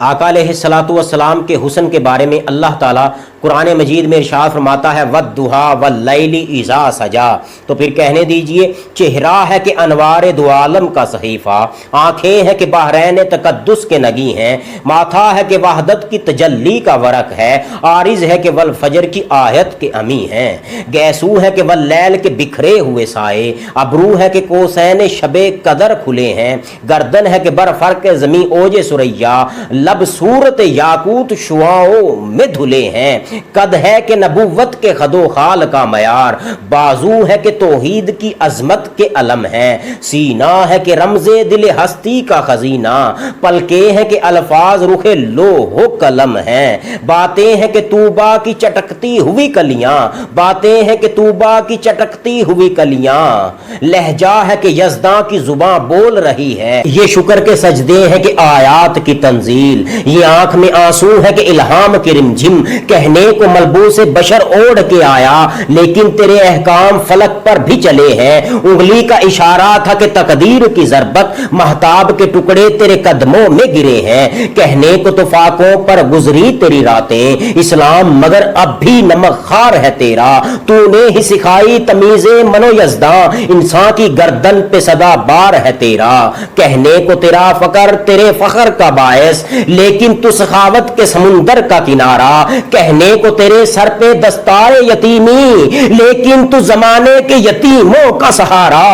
आका अलैहिस्सलातु वस्सलाम के हुस्न के बारे में अल्लाह ताला कुरान मजीद में इरशाद फरमाता है वद्दुहा वल्लैलि इज़ा सजा। तो फिर कहने दीजिए, चेहरा है कि अनवार दो आलम का सहीफ़ा, आँखें हैं कि बहरैन तकद्दुस के नगी हैं, माथा है कि वहदत की तजल्ली का वरक है, आरिज़ है कि वल फजर की आयत के अमी हैं, गैसू है कि वल लैल के बिखरे हुए साए, अबरू है कि कोसैन शबे कदर खुले हैं, गर्दन है कि बरफर्क ज़मी ओजे सुरैया, लब सूरत याकूत शुआओं में धुले हैं, कद है कि नबुव्वत के खदो खाल का मयार, बाजू है कि तौहीद की अजमत के अलम है, सीना है कि रमज़े दिल हस्ती का खजीना, पलके हैं कि अल्फाज रुखे लोहो कलम है, बातें हैं कि तूबा की चटकती हुई कलियां, बातें हैं कि तूबा की चटकती हुई कलियां, लहजा है कि यज़दा की जुबां बोल रही है, ये शुक्र के सजदे हैं कि आयात की तंजील, ये आंख में आंसू है कि इल्हाम की रिमझिम, कहने को मलबूस बशर ओढ़ के आया लेकिन तेरे अहकाम फलक पर भी चले हैं, उंगली का इशारा था कि तकदीर की ज़रबत, महताब के टुकड़े तेरे कदमों में गिरे हैं, कहने को तो फाकों पर गुजरी तेरी रातें, इस्लाम मगर अब भी नमक खार है तेरा, तूने ही सिखाई तमीज़े मनो यज़दा, इंसान की गर्दन पे सदा बार है तेरा, कहने को तेरा फकर तेरे फखर का बायस, लेकिन तू सखावत के समुंदर का किनारा, कहने को तेरे सर पे दस्तारे यतीमी, लेकिन तू जमाने के यतीमों का सहारा।